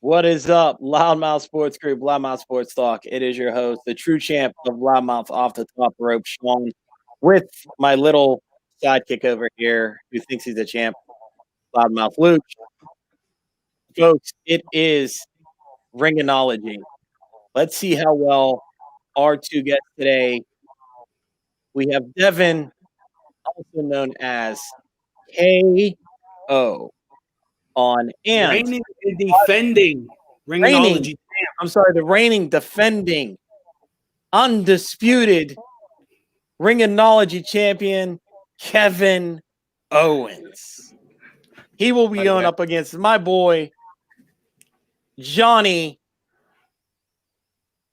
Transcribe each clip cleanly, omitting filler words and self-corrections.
What is up, Loudmouth Sports Group, Loudmouth Sports Talk? It is your host, the true champ of Loudmouth off the top rope, Sean, with my little sidekick over here who thinks he's a champ, Loudmouth Luke. Folks, it is Ringonology. Let's see how well our two guests today. We have Devin, also known as KO. On and reigning and defending Ringonology. The reigning, defending, undisputed Ringonology champion, Kevin Owens. He will be going up against my boy, Johnny,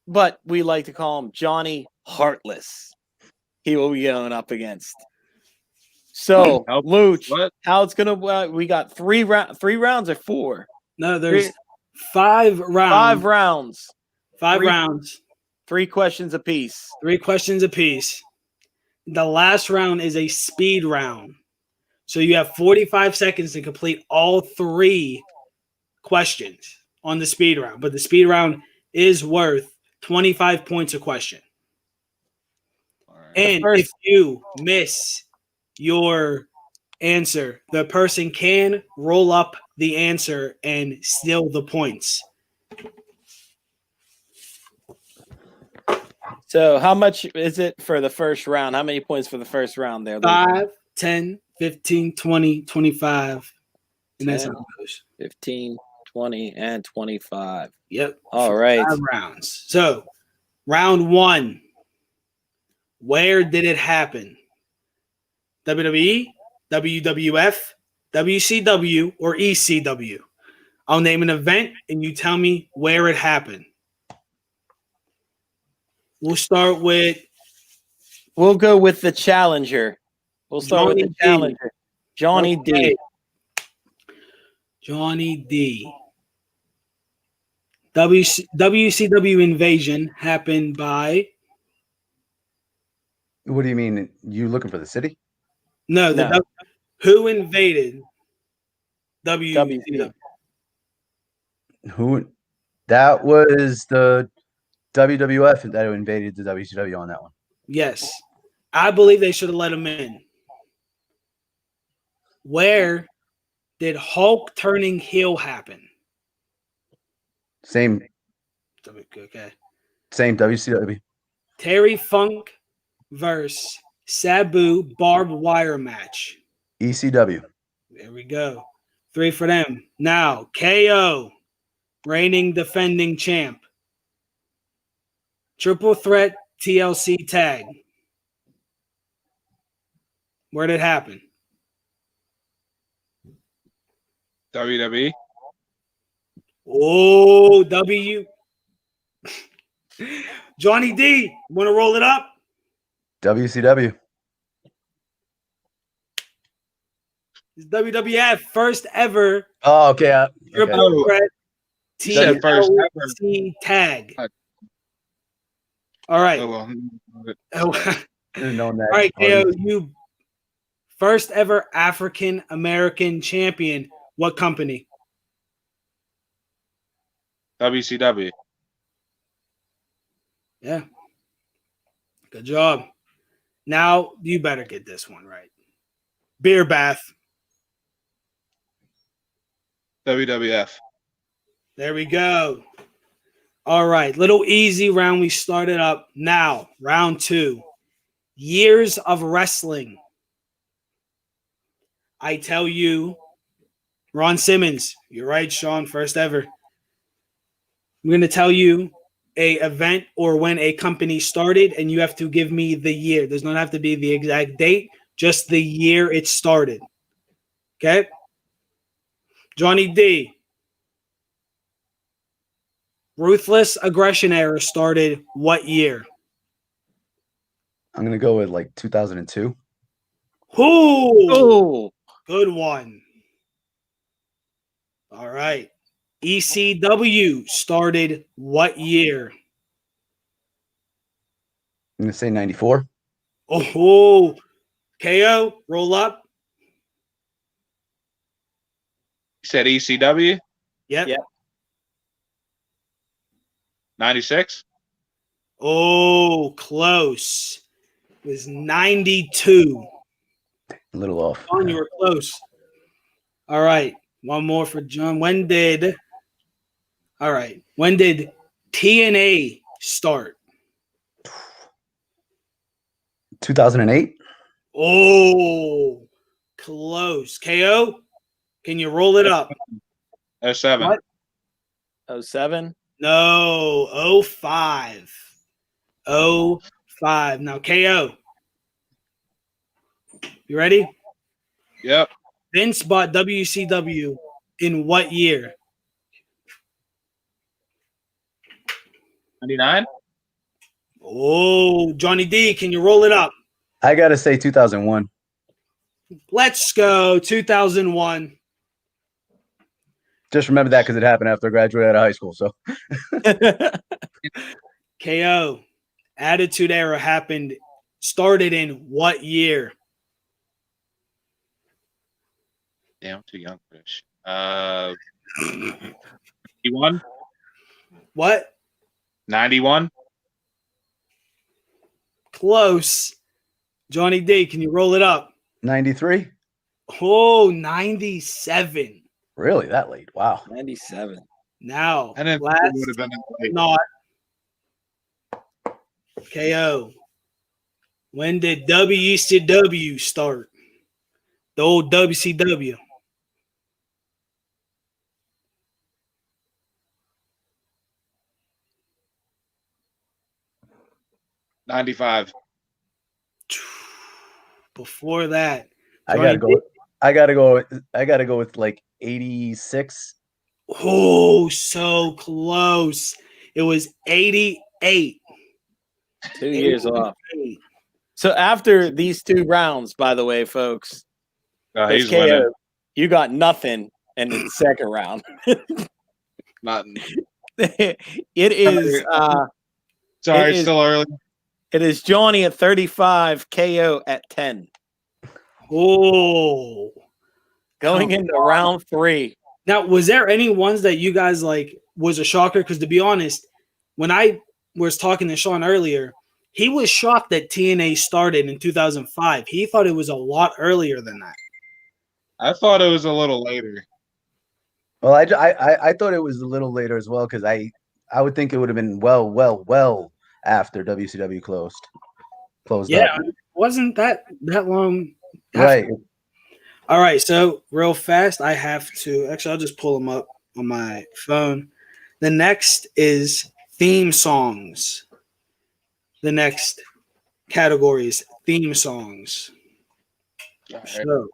but we like to call him Johnny Heartless. He will be going up against. So, Luch, how it's gonna? We got three rounds or four? No, there's 5 rounds. 5 rounds. 3 questions apiece. 3 questions apiece. The last round is a speed round, so you have 45 seconds to complete all 3 questions on the speed round. But the speed round is worth 25 points a question. And if you miss your answer, the person can roll up the answer and steal the points. So how much is it for the first round? How many points for the first round there? 5, 10, 15, 20, 25. And that's how it goes. 15, 20, and 25. Yep. All right. 5 rounds. So round 1. Where did it happen? WWE, WWF, WCW, or ECW? I'll name an event and you tell me where it happened. We'll start with... We'll go with the challenger. We'll start with the challenger. Johnny D. Johnny D. WCW invasion happened by... What do you mean? You looking for the city? No. Who invaded WCW? Who? That was the WWF that invaded the WCW on that one. Yes. I believe they should have let him in. Where did Hulk turning heel happen? Same. Okay. Same WCW. Terry Funk versus Sabu barbed wire match. ECW. There we go. 3 for them. Now, KO, reigning defending champ. Triple threat TLC tag. Where did it happen? WWE. Oh, Johnny D, want to roll it up? WCW. It's WWF first ever. Oh, okay. Triple threat TLC tag. All right. Oh, All right, KO, you first ever African American champion. What company? WCW. Yeah. Good job. Now you better get this one right. Beer bath. WWF. There we go. All right. Little easy round. We started up. Now, round 2. Years of wrestling. I tell you, Ron Simmons. You're right, Sean. First ever. I'm going to tell you a event or when a company started, and you have to give me the year. Does not have to be the exact date, just the year it started. Okay. Johnny D. Ruthless Aggression Era started what year? I'm gonna go with like 2002. Who? Oh, Good one. All right. ECW started what year? I'm gonna say 94. Oh, KO, roll up. You said ECW? Yep. Yeah. 96? Oh, close. It was 92. A little off. John, you were close. All right. One more for John. When did TNA start? 2008. Oh, close. KO, can you roll it up? 07. What? 07. No, 05. 05. Now, KO, you ready? Yep. Vince bought WCW in what year? 99? Oh, Johnny D, can you roll it up? I gotta say 2001. Let's go. 2001. Just remember that because it happened after I graduated out of high school. So KO. Attitude Era started in what year? Damn, I'm too young for this. 91? What? 91? Close. Johnny D, can you roll it up? 93. Oh, 97. Really, that late? Wow. 97. Now, I didn't think last it would have been that late. not KO. When did WCW start? The old WCW. '95. Before that, I gotta go. I gotta go with like 86. Oh, so close. It was 88. 2 years off. So after these 2 rounds, by the way, folks, He's KO, winning. you got nothing in the second round. Nothing. It is Sorry, it is- still early. it is Johnny at 35, KO at 10. Oh. Going into round 3. Now, was there any ones that you guys like was a shocker? Because to be honest, when I was talking to Sean earlier, he was shocked that TNA started in 2005. He thought it was a lot earlier than that. I thought it was a little later. Well, I thought it was a little later as well because I would think it would have been well after WCW closed Yeah, up. it wasn't that long. Right. All right, so real fast, I have to actually I'll just pull them up on my phone. The next is theme songs. The next category is theme songs. All right. So,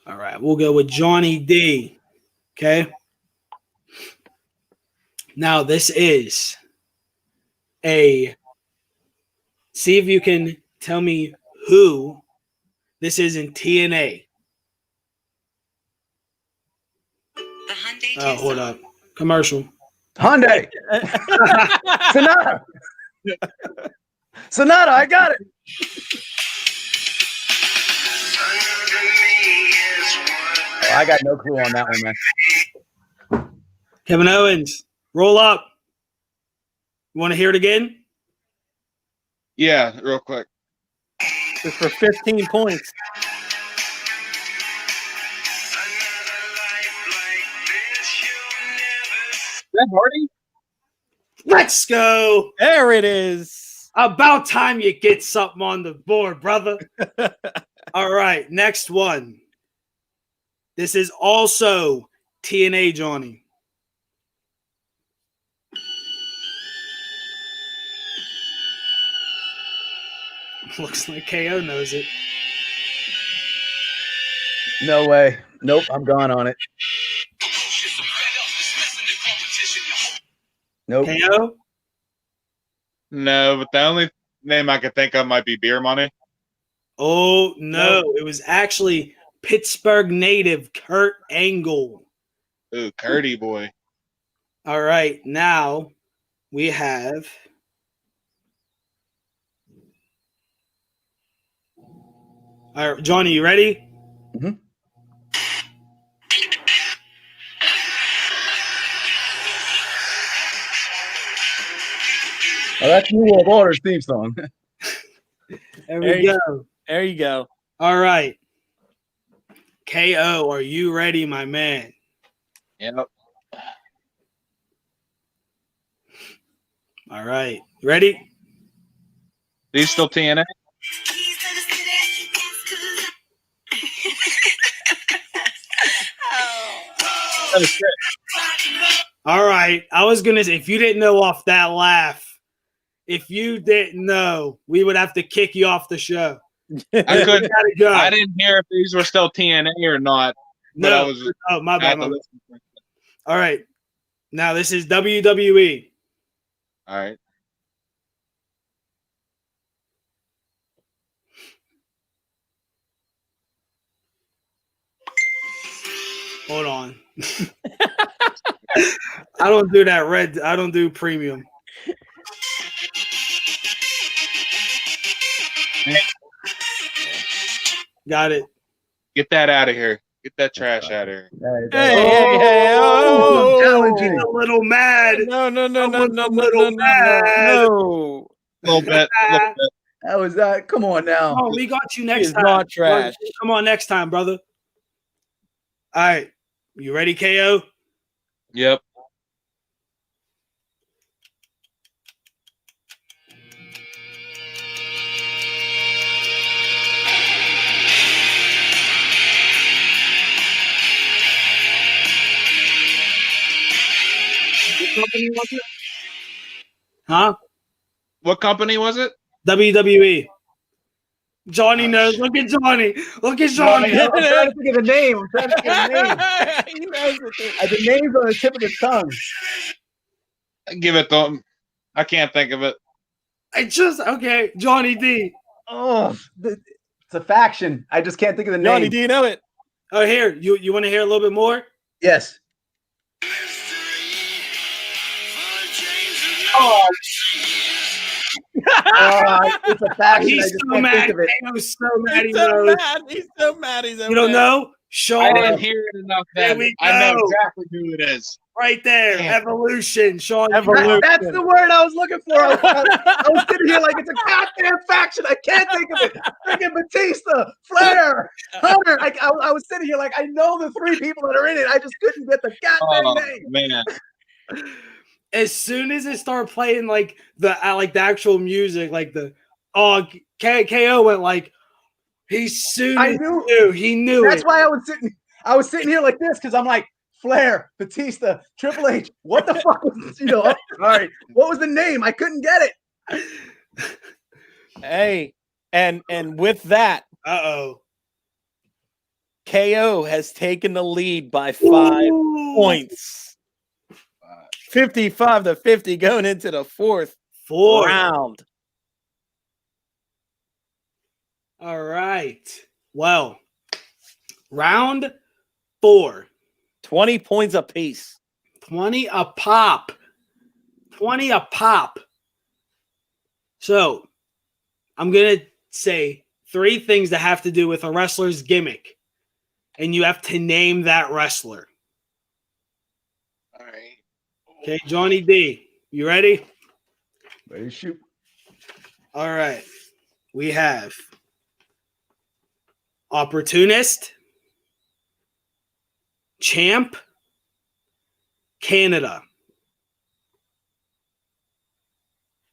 all right, we'll go with Johnny D. Okay. Now, this is see if you can tell me who this is in TNA. Oh, hold up. Commercial. Hyundai. Sonata, I got it. Oh, I got no clue on that one, man. Kevin Owens, roll up. You want to hear it again? Yeah, real quick. Just for 15 points. Is that Hardy? Let's go. There it is. About time you get something on the board, brother. All right, next one. This is also TNA, Johnny. Looks like KO knows it. No way. Nope, I'm gone on it. Nope. KO? No, but the only name I could think of might be Beer Money. Oh, no. It was actually Pittsburgh native Kurt Angle. Ooh, Curdy boy. All right. Now we have all right, Johnny, you ready? Mm-hmm. Oh, that's New World Order's theme song. There we go. There you go. All right. KO, are you ready, my man? Yep. All right. Ready? These still TNA? All right. I was going to say, if you didn't know off that laugh, if you didn't know, we would have to kick you off the show. I couldn't. Gotta go. I didn't hear if these were still TNA or not. But I No. was just, Oh, my I bad. had My to bad. listen. All right. Now this is WWE. All right. Hold on. I don't do that red. I don't do premium. Got it. Get that out of here. Get that trash out of here. Hey, oh, challenging. A little mad. No. A little mad. No. A little bit. That was that. Come on now. Oh, we got you He next is time. not trash. Come on next time, brother. All right. You ready, KO? Yep. What company was it? Huh? What company was it? WWE. Johnny Oh, knows. shit. Look at Johnny. Look at Johnny. I'm trying to think of the name. I'm trying to think of the name. He knows it. The name's on the tip of his tongue. Give it to him. I can't think of it. Okay. Johnny D. Oh, it's a faction. I just can't think of the name. Johnny, do you know it? Oh, here. You want to hear a little bit more? Yes. It's a faction. He's I just so can't mad. think of it. KO's so mad. He's so mad. He's so mad. He's You don't know? Sean. I didn't hear it enough. There Then we I know go. exactly who it is. Right there. Damn. Evolution. Sean. Evolution. That's the word I was looking for. I was sitting here like it's a goddamn faction. I can't think of it. Freaking Batista, Flair, Hunter. I was sitting here like I know the three people that are in it. I just couldn't get the goddamn name. Man. As soon as it started playing like the actual music, like the KO went like he I knew. He knew. That's why I was sitting here like this because I'm like Flair, Batista, Triple H. What the fuck was all right? What was the name? I couldn't get it. Hey, and with that, Uh-oh. KO has taken the lead by 5 points. 55-50 going into the fourth round. All right. Well, round 4. 20 points apiece. 20 a pop. 20 a pop. So, I'm going to say 3 things that have to do with a wrestler's gimmick. And you have to name that wrestler. All right. Okay, Johnny D, you ready? Ready to shoot. All right. We have Opportunist, Champ, Canada.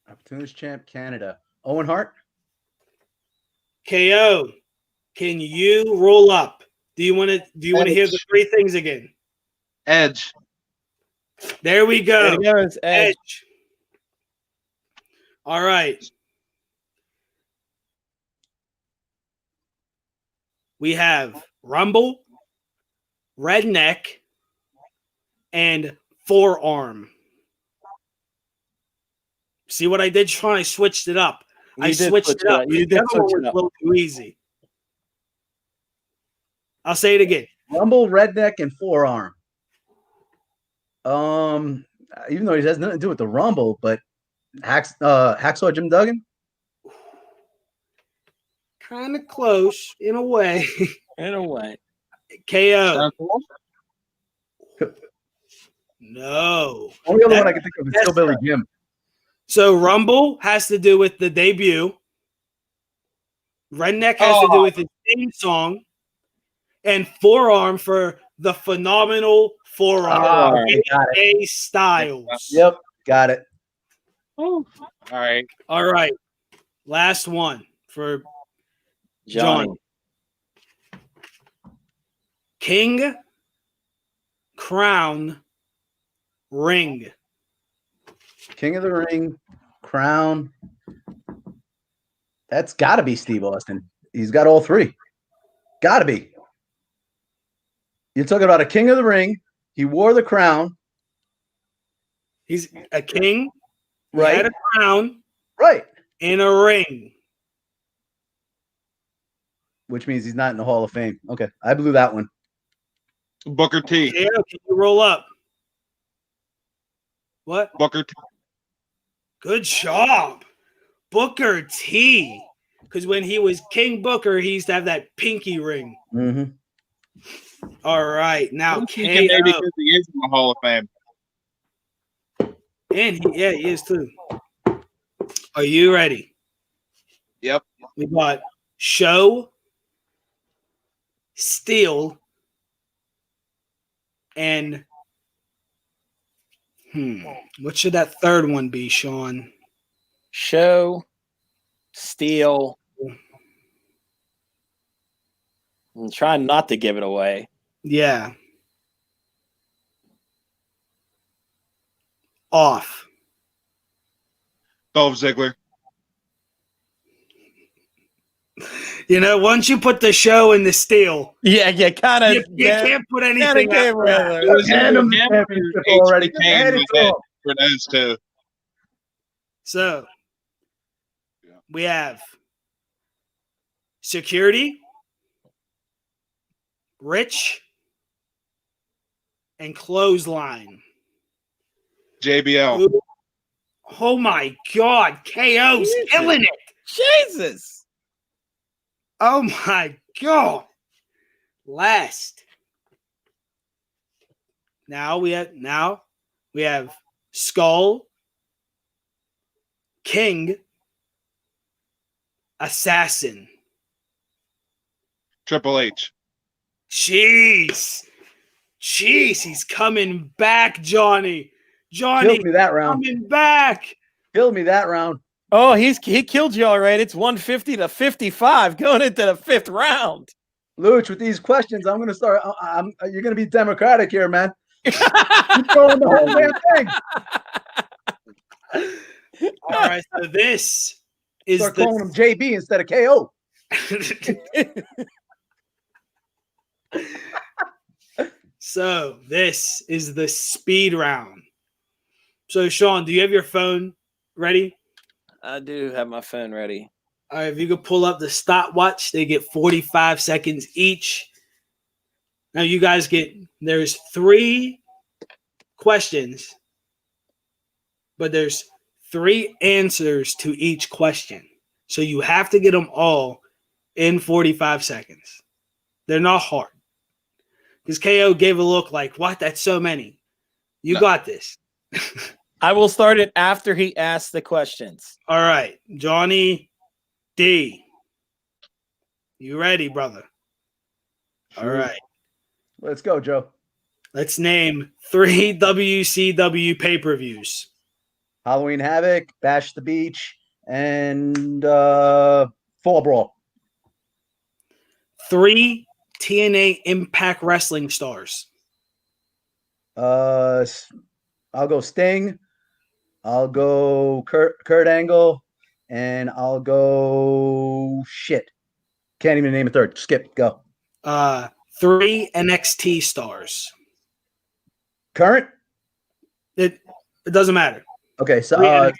Opportunist champ, Canada. Owen Hart. KO, can you roll up? Do you want to hear the 3 things again? Edge. There we go. There goes Edge. All right. We have Rumble, Redneck, and Forearm. See what I did, Sean? I switched it up. I switched it up. You The did other switch one was it a up. little too easy. I'll say it again. Rumble, Redneck, and Forearm. Even though he has nothing to do with the Rumble, but Hacksaw Jim Duggan. Kind of close in a way. In a way. KO. Stone Cold? No. Only other one I can think of is Hillbilly Jim. So Rumble has to do with the debut. Redneck has to do with his theme song. And Forearm for the phenomenal Forearm. Got it. A Styles. Yep, got it. All right. All right. Last one for Johnny. John. King, crown, ring. King of the Ring, Crown. That's got to be Steve Austin. He's got all three. Got to be. You're talking about a King of the Ring. He wore the crown. He's a king, Right. he had a crown, Right. and a ring. Which means he's not in the Hall of Fame. Okay. I blew that one. Booker T. Yeah, can you roll up? What? Booker T. Good job. Booker T. Because when he was King Booker, he used to have that pinky ring. Mm-hmm. All right. Now, Maybe KO. because he is in the Hall of Fame. And he is too. Are you ready? Yep. We got Show, Steal, and what should that third one be, Sean? Show, steal. I'm trying not to give it away. Yeah. Off. Dolph Ziggler. You know, once you put the show in the steal, Yeah, kind of. you can't put anything Kinda after that. It was Hand either him the him championship or already. HBK Hand it with to it him. for those two. So we have Security, Rich, and Clothesline. JBL. Ooh. Oh my God, KO's Jesus. killing it. Jesus. Oh my God. Last. Now we have Skull, King, Assassin. Triple H. Jeez, he's coming back, Johnny. Killed me that round. Coming back. Killed me that round. Oh, he killed you all right. It's 150 to 55 going into the fifth round. Luch, with these questions, I'm going to start. You're going to be democratic here, man. You're throwing the whole damn thing. All right, so this is Start calling him JB instead of KO. So this is the speed round. So Sean, do you have your phone ready? I do have my phone ready. All right, if you could pull up the stopwatch, they get 45 seconds each. Now you guys there's 3 questions, but there's 3 answers to each question. So you have to get them all in 45 seconds. They're not hard. Because KO gave a look like, what? That's so many. You got this. I will start it after he asks the questions. All right, Johnny D. You ready, brother? All right. Let's go, Joe. Let's name 3 WCW pay-per-views. Halloween Havoc, Bash the Beach, and Fall Brawl. 3 TNA Impact Wrestling stars. I'll go Sting. I'll go Kurt Angle, and I'll go shit. Can't even name a third. Skip. Go. 3 NXT stars. Current? It doesn't matter. Okay, so 3 NXT.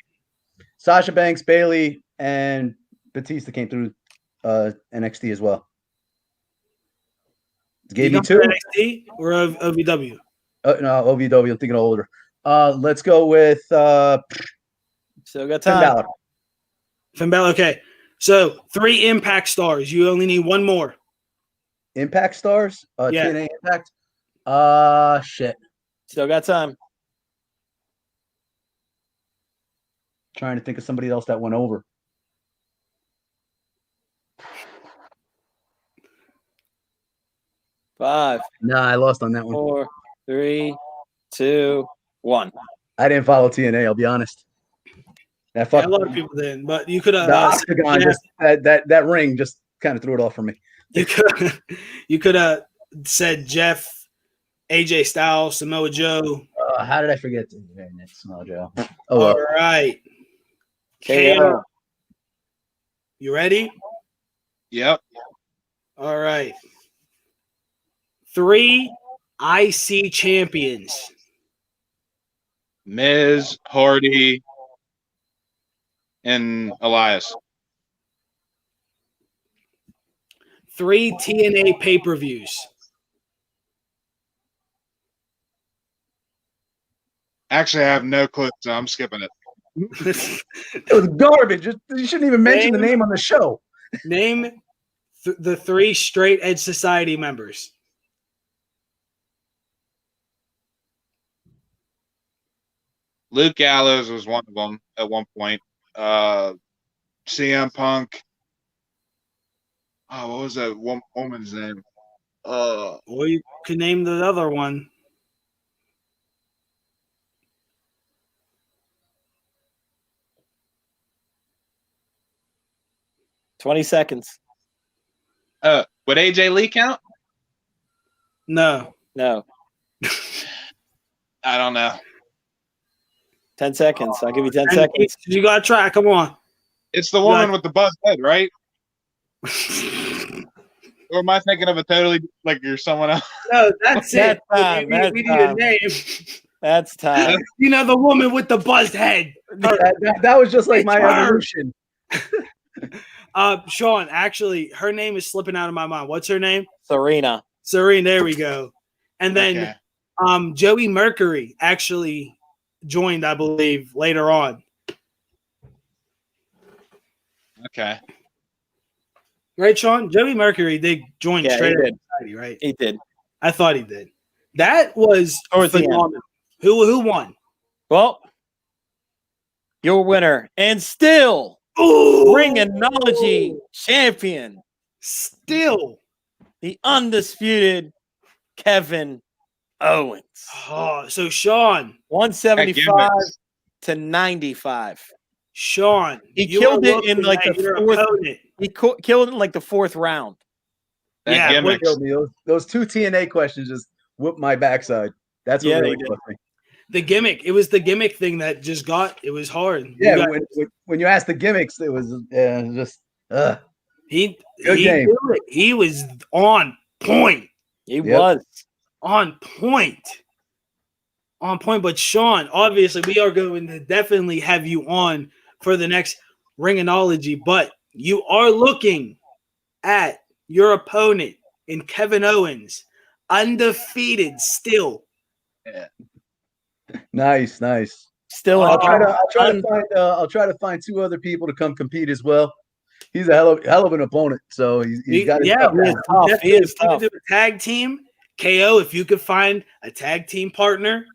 Sasha Banks, Bailey, and Batista came through NXT as well. Gave me 2 NXT or OVW. No, OVW. I'm thinking older. Let's go with Still got Finn time. Balor. Finn Balor. Okay, so 3 Impact stars. You only need 1 more. Impact stars. Yeah. TNA Impact. Shit. Still got time. Trying to think of somebody else that went over. Five, Nah, I lost on that one. 4, 3, 2, 1. I didn't follow TNA. I'll be honest. That Yeah, fuck. a lot of people didn't, but you could have. The octagon, just that ring, just kind of threw it off for me. You could have said Jeff, AJ Styles, Samoa Joe. How did I forget to Samoa Joe? Oh, All well. right. KO. You ready? Yep. All right. 3 IC champions. Miz, Hardy, and Elias. 3 TNA pay-per-views. Actually, I have no clue, so I'm skipping it. It was garbage. You shouldn't even mention the name on the show. Name the 3 Straight Edge Society members. Luke Gallows was one of them at one point. CM Punk. Oh, what was that one woman's name? Or you can name the other one. $20 seconds. Would AJ Lee count? No. No. I don't know. 10 seconds. I'll give you 10 seconds. You got to try. Come on. It's the woman with the buzzed head, right? Or am I thinking of a totally like you're someone else? No, that's it. Time, We need a name. That's time. You know, the woman with the buzzed head. That was just like my evolution. Sean, actually, her name is slipping out of my mind. What's her name? Serena. Serena, there we go. And then Okay. Joey Mercury actually joined, I believe, later on. Okay. Right, Sean? Joey Mercury did join Yeah, Straight he Edge did. Society, right? He did. I thought he did. That was Towards the end. phenomenal. Who won? Well, your winner and still Ooh, Ringonology champion, still. the undisputed Kevin Owens. Oh, so Sean, 175 to 95. Sean, He you killed are it in looking like at the your fourth. opponent. He killed it in like the 4th round. Yeah, That gimmick. Killed me. Those 2 TNA questions just whooped my backside. That's what Yeah, really they did. killed me. The gimmick. It was the gimmick thing that just it was hard. Yeah, You got- when you asked the gimmicks, it was just he Good game. knew it. He was on point. He Yep. was. On point. On point. But Sean, obviously, we are going to definitely have you on for the next Ringonology, but you are looking at your opponent in Kevin Owens, undefeated still. nice. Still I'll try un- to find 2 other people to come compete as well. He's a hell of an opponent, so he's got his stuff down. tough. He is If you tough. could do a tag team, KO, if you could find a tag team partner,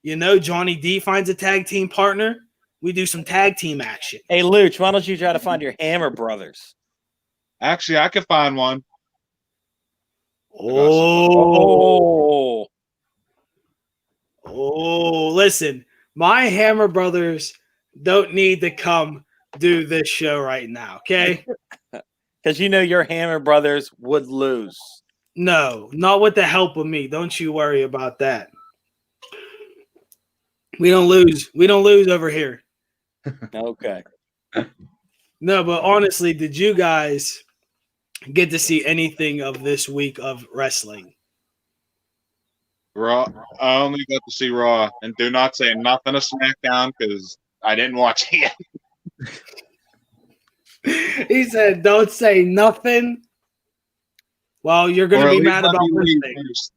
you know, Johnny D finds a tag team partner, we do some tag team action. Hey, Luch, why don't you try to find your Hammer brothers? Actually, I could find one. Oh, Oh, listen, my Hammer brothers don't need to come do this show right now, okay? because you know your Hammer brothers would lose. No, not with the help of me. Don't you worry about that. We don't lose. We don't lose over here. Okay. No, but honestly, did you guys get to see anything of this week of wrestling? Raw. I only got to see Raw, and do not say nothing to SmackDown because I didn't watch it yet. He said, "Don't say nothing." Well, you're going Or to at be least mad let about me one leave thing. first.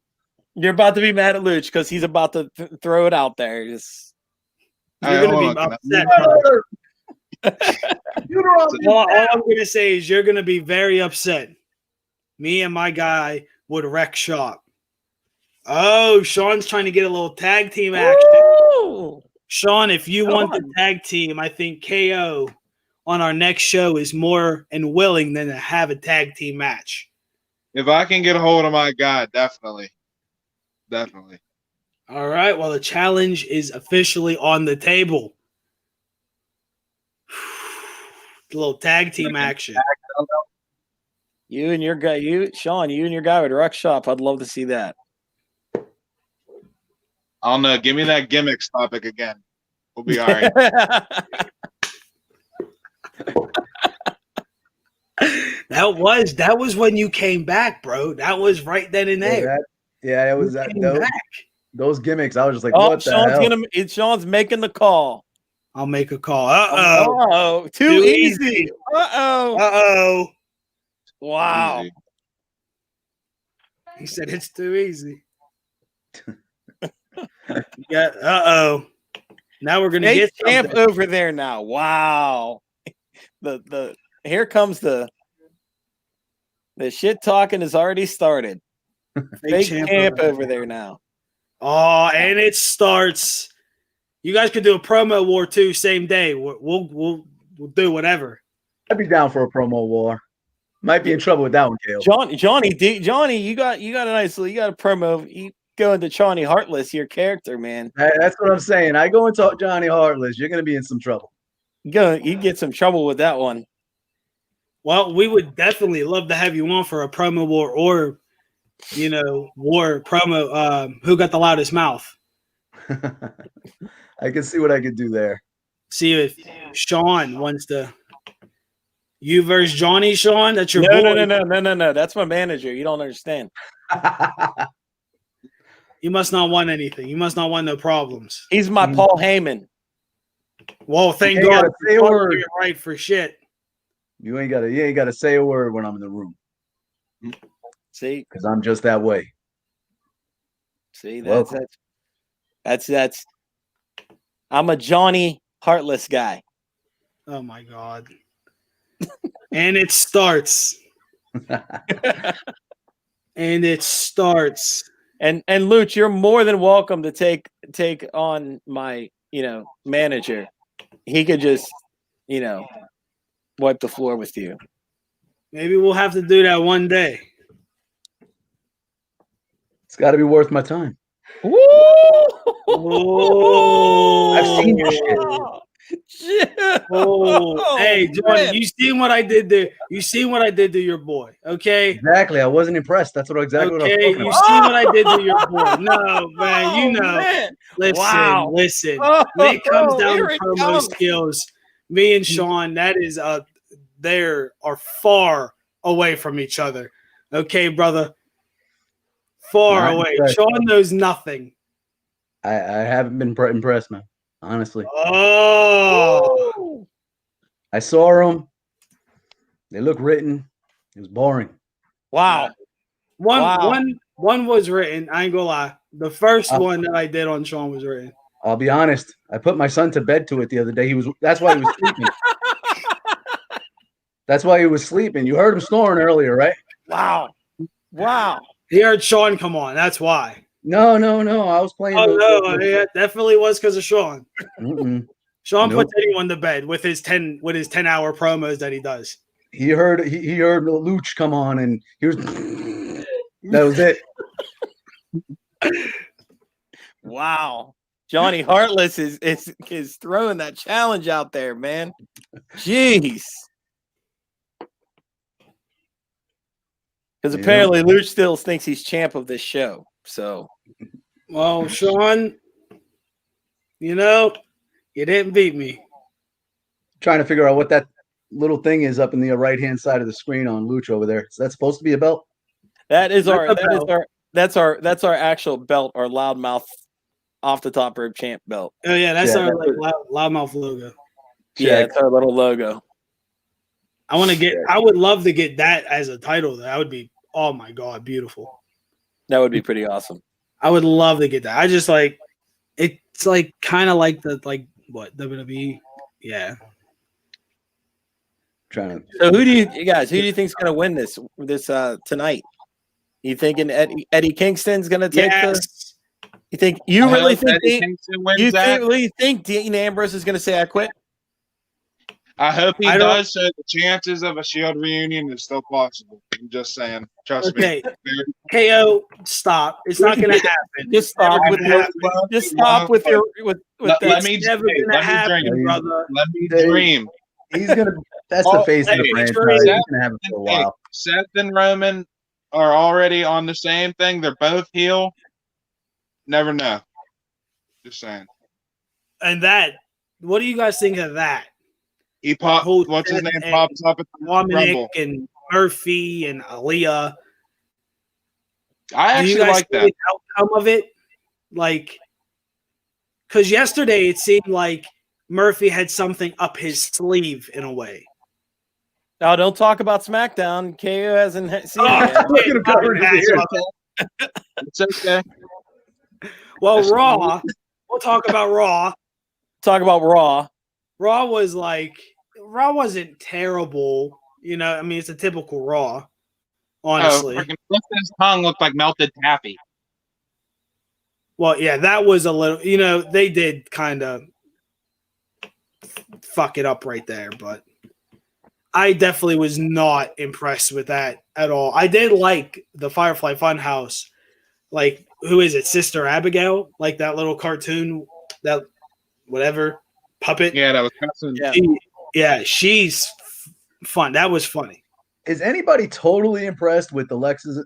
You're about to be mad at Luch because he's about to throw it out there. Just, You're going hold to on, be can upset. All I'm going to say is you're going to be very upset. Me and my guy would wreck shop. Oh, Sean's trying to get a little tag team action. Woo! Sean, if you want the tag team, I think KO on our next show is more and willing than to have a tag team match. If I can get a hold of my guy, definitely. Definitely. All right. Well, the challenge is officially on the table. A little tag team action. You and your guy, Sean, you and your guy would wreck shop. I'd love to see that. I don't know. Give me that gimmicks topic again. We'll be all right. That was when you came back, bro. That was right then and there. It was that. Those gimmicks. I was just like, Oh, what the hell? Sean's making the call. I'll make a call. Uh-oh. Uh-oh. Too easy. Uh-oh. Uh-oh. Wow. Easy. He said it's too easy. Yeah. Uh-oh. Now we're gonna get champ over there now. Wow. The here comes the shit talking has already started. Fake champ over there now. Oh, and it starts. You guys could do a promo war too, same day. We'll do whatever. I'd be down for a promo war. Might be in trouble with that one, Kale. Johnny, you got a promo. You go into Johnny Heartless, your character, man. That's what I'm saying. I go into Johnny Heartless, you're gonna be in some trouble. You get some trouble with that one. Well, we would definitely love to have you on for a promo war or war promo. Who got the loudest mouth? I can see what I could do there. See if Sean wants to. You versus Johnny, Sean. That's your boy. No. That's my manager. You don't understand. You must not want anything. You must not want no problems. He's my Paul Heyman. Well, thank God. Say a word. Right for shit. You ain't gotta say a word when I'm in the room. See, because I'm just that way. See, that's. I'm a Johnny Heartless guy. Oh my God. And it starts. And it starts. And Luch, you're more than welcome to take on my manager. He could just wipe the floor with you. Maybe we'll have to do that one day. It's got to be worth my time. Woo! I've seen your shit. Oh, hey, Jordan, you seen what I did there? You seen what I did to your boy? Okay, exactly. I wasn't impressed. That's what what I was talking about. You seen what I did to your boy? No, man. Man. Listen. When it comes down to promo skills, me and Sean, that is they are far away from each other. Okay, brother, far away. Sean knows nothing. I haven't been impressed, man. Honestly. Oh, I saw them. They look written. It was boring. Wow. One was written. I ain't gonna lie. The first one that I did on Sean was written. I'll be honest. I put my son to bed to it the other day. That's why he was sleeping. That's why he was sleeping. You heard him snoring earlier, right? Wow. He heard Sean come on. That's why. No. I was playing. It definitely was because of Sean. Mm-mm. Sean puts anyone to bed with his 10-hour promos that he does. He heard Luch come on, and he was. That was it. Wow, Johnny Heartless is throwing that challenge out there, man. Jeez. Because apparently Luch still thinks he's champ of this show. So, well, Sean, you didn't beat me. Trying to figure out what that little thing is up in the right-hand side of the screen on Luch over there. Is that supposed to be a belt? That's our actual belt, our loudmouth off the top rope champ belt. Oh yeah, that's Yeah, our loudmouth logo. Yeah, Check. it's our little logo. I would love to get that as a title. That would be, oh my god, beautiful. That would be pretty awesome. I would love to get that. I just like it's like kind of like the what WWE. Yeah. Trying to. So who do you think's gonna win this tonight? You thinking Eddie Kingston's gonna take Yes. you think you I really hope think Eddie Kingston wins you that. really think Dean Ambrose is gonna say I quit? I hope he I don't- does, so the chances of a Shield reunion is still possible. I'm just saying. Trust Okay. me. KO, stop. It's not going to happen. Just stop Never with gonna your happen. just stop with your with Let that. me It's never dream. going to Let me happen, dream. brother. Let me Dave. dream. He's gonna. That's the Oh, face of the hey, franchise. Trey, He's gonna have it for a Hey, while. Seth and Roman are already on the same thing. They're both heel. Never know. Just saying. And that, what do you guys think of that? He pop. Who- What's his name? and- Pops up at the Dominic Rumble. and Murphy and Aaliyah. I Do you actually guys like see that. the outcome of it? Like, because yesterday it seemed like Murphy had something up his sleeve in a way. No, don't talk about SmackDown. KO hasn't seen Oh, it yet. We're gonna cover it here. It's okay. Well, Raw. We'll talk about Raw. Talk about Raw. Raw wasn't terrible. You know, I mean, it's a typical Raw. Honestly, freaking his tongue looked like melted taffy. well, yeah, that was a little. You know, they did kind of fuck it up right there, but I definitely was not impressed with that at all. I did like the Firefly Funhouse. Like, who is it? Sister Abigail? Like that little cartoon, that whatever puppet. Yeah, that was kind of. Yeah. She's fun. That was funny. Is anybody totally impressed with Alexa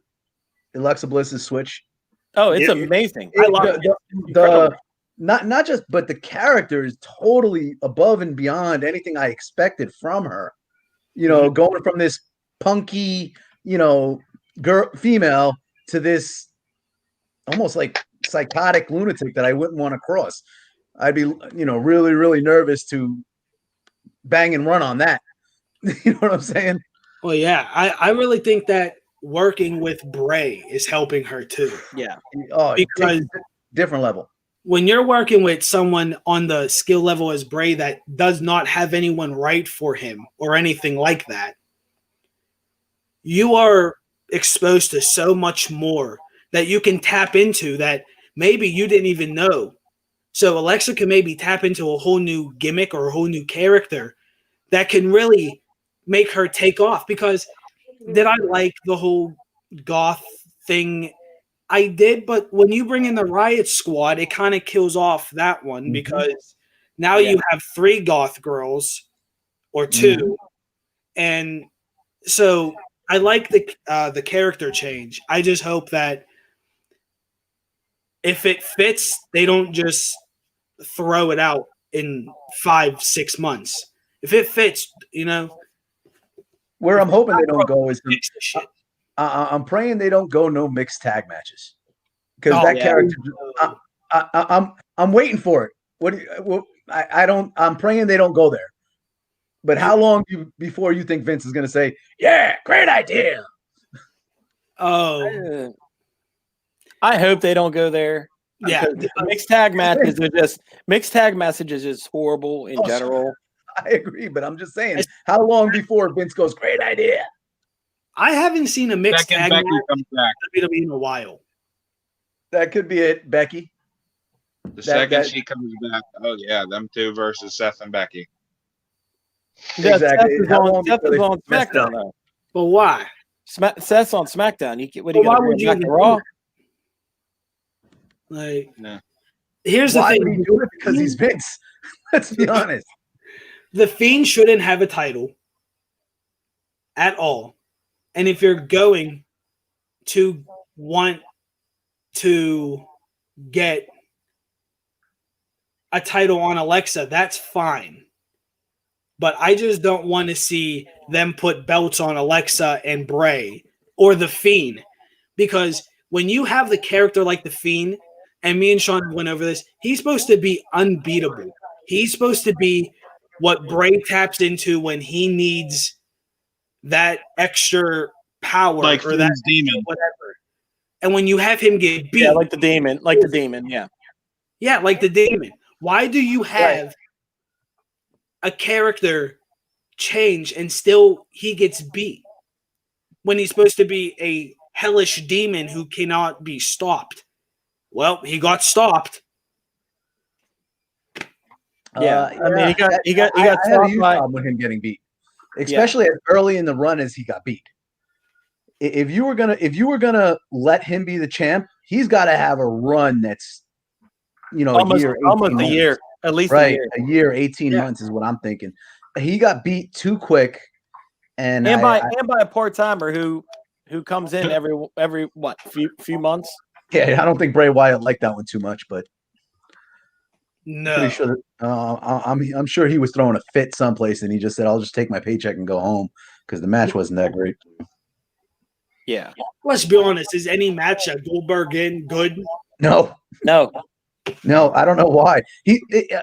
Bliss's switch? Oh, it's Yeah. amazing. I love it. The not just, but the character is totally above and beyond anything I expected from her. You know, going from this punky, girl, female to this almost like psychotic lunatic that I wouldn't want to cross. I'd be, really, really nervous to bang and run on that. You know what I'm saying? Well, yeah, I really think that working with Bray is helping her too. Yeah. Oh, Because different level. when you're working with someone on the skill level as Bray that does not have anyone right for him or anything like that, you are exposed to so much more that you can tap into that maybe you didn't even know. So Alexa can maybe tap into a whole new gimmick or a whole new character that can really make her take off. Because did I like the whole goth thing? I did, but when you bring in the Riot Squad, it kind of kills off that one because now you have 3 goth girls or 2, and so I like the character change. I just hope that if it fits, they don't just throw it out in 5-6 months. If it fits, Where I'm hoping they don't go is fix the shit. I'm praying they don't go no mixed tag matches because Oh, that yeah. character. I'm waiting for it. I'm praying they don't go there. But how long before you think Vince is going to say, "Yeah, great idea"? Oh, I hope they don't go there. yeah. Because mixed tag matches is just horrible in general. I agree, but I'm just saying, how long before Vince goes, "Great idea"? I haven't seen a mixed Second tag Becky match comes back. in WWE in a while. That could be it, Becky. The second she comes back, oh yeah, them 2 versus Seth and Becky. Yeah, Exactly. Seth How is long on, Seth before is they on mess SmackDown up? though. But why? Seth's on SmackDown. What are you Well, why going would to you bring back even to Raw? Like, No. here's the Why thing. would he do it? Because he's Vince. Let's be honest. The Fiend shouldn't have a title at all. And if you're going to want to get a title on Alexa, that's fine. but I just don't want to see them put belts on Alexa and Bray or The Fiend. Because when you have the character like The Fiend, and me and Sean went over this, he's supposed to be unbeatable. He's supposed to be what Bray taps into when he needs that extra power Like or that Fiend's demon. whatever. And when you have him get beat, Yeah, like the demon, yeah. yeah, like the demon. Why do you have a character change and still he gets beat when he's supposed to be a hellish demon who cannot be stopped? Well, he got stopped. Yeah, I mean, he got I had a stopped huge by. problem with him getting beat, especially as early in the run as he got beat. If you were gonna let him be the champ, he's got to have a run that's, Almost a year, almost 18 a year, months. at least Right, a year. 18 months is what I'm thinking. He got beat too quick, and by a part timer who comes in every few months. Yeah, I don't think Bray Wyatt liked that one too much, but No, pretty sure I'm sure he was throwing a fit someplace, and he just said, "I'll just take my paycheck and go home," because the match wasn't that great. Yeah. let's be honest. Is any match that Goldberg in good? No, I don't know why.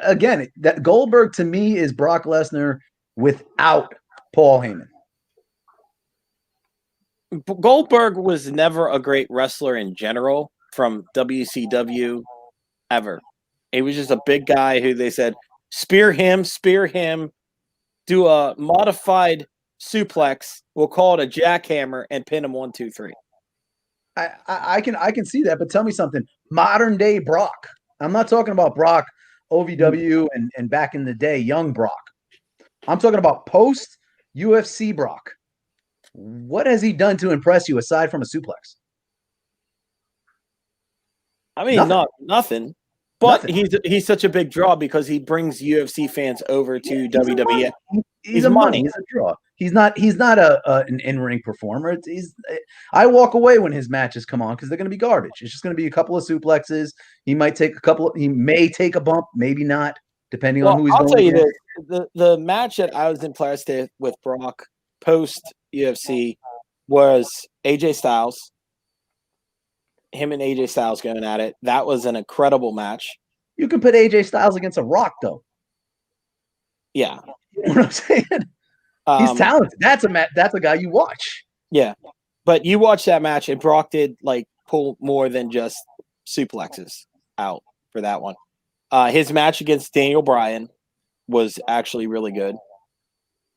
Again, that Goldberg to me is Brock Lesnar without Paul Heyman. Goldberg was never a great wrestler in general from WCW ever. He was just a big guy who they said, spear him, do a modified suplex. We'll call it a jackhammer and pin him 1, 2, 3. I can see that, but tell me something. Modern day Brock. I'm not talking about Brock OVW and back in the day, young Brock. I'm talking about post UFC Brock. What has he done to impress you aside from a suplex? I mean, nothing. But Nothing. he's such a big draw because he brings UFC fans over to WWE. He's a money. He's a draw. He's not an in-ring performer. I walk away when his matches come on because they're going to be garbage. It's just going to be a couple of suplexes. He may take a bump, maybe not, depending on who he's going I'll tell you against. this: the match that I was impressed with Brock post UFC was AJ Styles. Him and AJ Styles going at it. That was an incredible match. You can put AJ Styles against a Rock, though. Yeah. You know what I'm saying? He's talented. That's a guy you watch. Yeah. But you watch that match, and Brock did pull more than just suplexes out for that one. His match against Daniel Bryan was actually really good.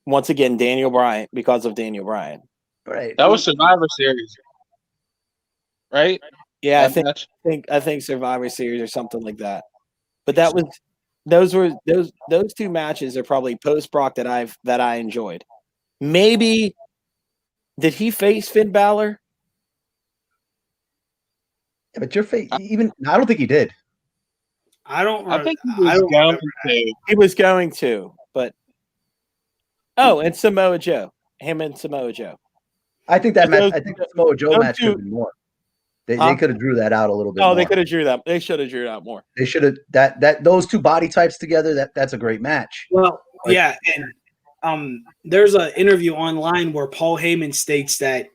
Once again, Daniel Bryan, because of Daniel Bryan. Right. That was Survivor Series, right? Yeah, I think Survivor Series or something like that. But those two matches are probably post Brock that I enjoyed. Maybe did he face Finn Balor? Yeah, but your face I don't think he did. I think he was going to. He was going to, but and Samoa Joe. Him and Samoa Joe. I think that match. I think the Samoa Joe match could have been more. They could have drew that out a little bit. Oh, they could have drew that. They should have drew out more. They should have that those two body types together. That's a great match. Well, yeah, and there's an interview online where Paul Heyman states that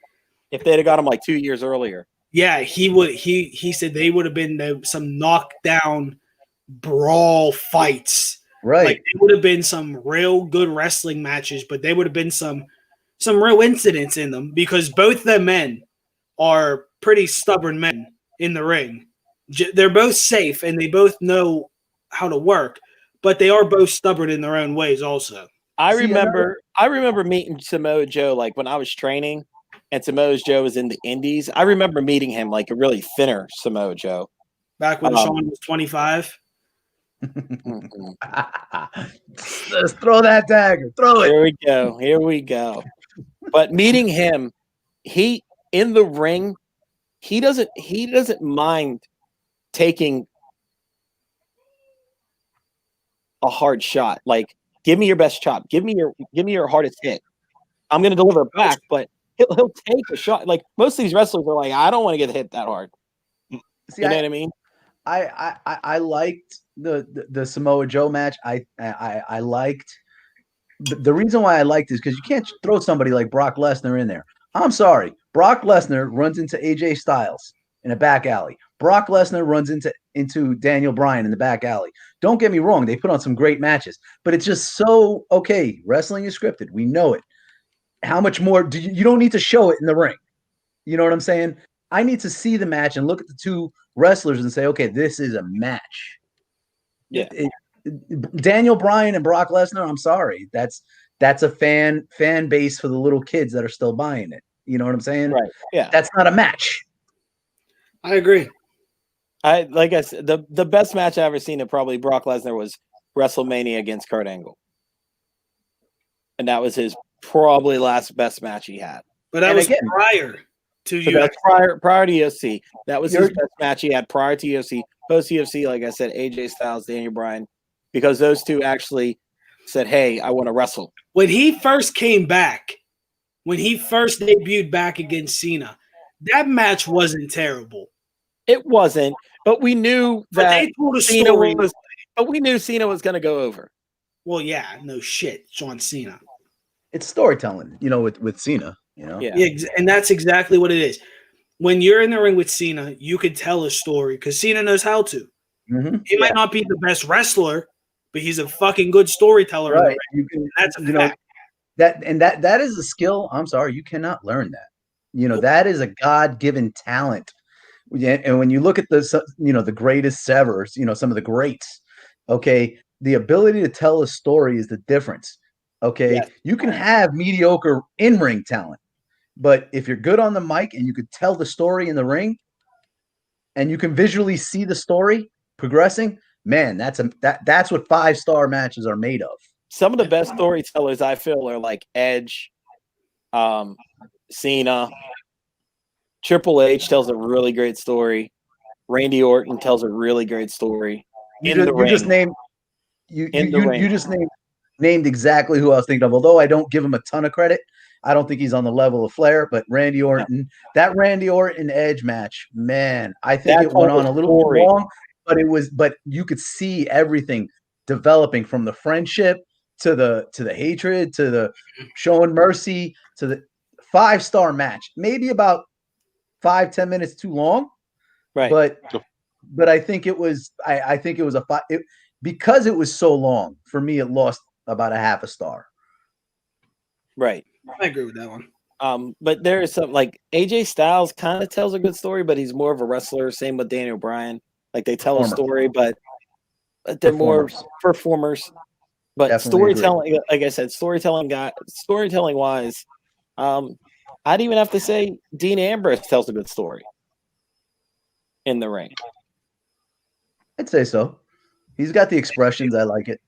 if they'd have got him 2 years earlier, yeah, he said they would have been some knockdown brawl fights. Right. They would have been some real good wrestling matches, but they would have been some real incidents in them because both the men are pretty stubborn men in the ring. They're both safe and they both know how to work, but they are both stubborn in their own ways also. I remember meeting Samoa Joe when I was training and Samoa Joe was in the Indies. I remember meeting him a really thinner Samoa Joe. Back when Sean was 25. Let's throw that dagger. Throw it. Here we go. But meeting him, he in the ring, he doesn't mind taking a hard shot. Give me your best chop. Give me your hardest hit. I'm going to deliver it back, but he'll take a shot. Most of these wrestlers are I don't want to get hit that hard. See, you know what I mean? I liked the Samoa Joe match. I liked the reason why I like this because you can't throw somebody like Brock Lesnar in there. I'm sorry, Brock Lesnar runs into AJ Styles in a back alley. Brock Lesnar runs into Daniel Bryan in the back alley. Don't get me wrong; they put on some great matches, but it's just so okay. Wrestling is scripted; we know it. How much more do you don't need to show it in the ring? You know what I'm saying? I need to see the match and look at the two wrestlers and say, okay, this is a match. Yeah. Daniel Bryan and Brock Lesnar, I'm sorry. That's a fan base for the little kids that are still buying it. You know what I'm saying? Right. Yeah. That's not a match. I agree. Like I said, the best match I ever seen of probably Brock Lesnar was WrestleMania against Kurt Angle. And that was his probably last best match he had. But that was prior to UFC. That's prior to UFC. That was his best match he had prior to UFC. Post UFC, like I said, AJ Styles, Daniel Bryan, because those two actually said, "Hey, I want to wrestle." When he first came back, when he first debuted back against Cena, that match wasn't terrible. It wasn't, but we knew that they told a story. But we knew Cena was going to go over. Well, yeah, no shit, John Cena. It's storytelling, with Cena, Yeah, and that's exactly what it is. When you're in the ring with Cena, you could tell a story because Cena knows how to. Mm-hmm. He might not be the best wrestler, but he's a fucking good storyteller. Right. That's a fact. That is a skill. I'm sorry, you cannot learn that. That is a God-given talent. And when you look at the greatest severs, some of the greats, okay, the ability to tell a story is the difference. Okay, yes. You can have mediocre in-ring talent, but if you're good on the mic and you could tell the story in the ring, and you can visually see the story progressing, man, that's what 5-star matches are made of. Some of the best storytellers I feel are like Edge, Cena, Triple H tells a really great story. Randy Orton tells a really great story. You just named exactly who I was thinking of. Although I don't give him a ton of credit, I don't think he's on the level of Flair. But Randy Orton, that Randy Orton Edge match, man, I think it went on a little too long. But you could see everything developing from the friendship to the hatred to the showing mercy to the 5-star match. Maybe about 5-10 minutes too long, right? But I think it was. I think it was because it was so long. For me, it lost about a half a star. Right. I agree with that one. But there is some like AJ Styles kind of tells a good story, but he's more of a wrestler. Same with Daniel Bryan. Like they tell a story, but they're more performers. But definitely storytelling, like I said, storytelling wise, I'd even have to say Dean Ambrose tells a good story in the ring. I'd say so. He's got the expressions. I like it.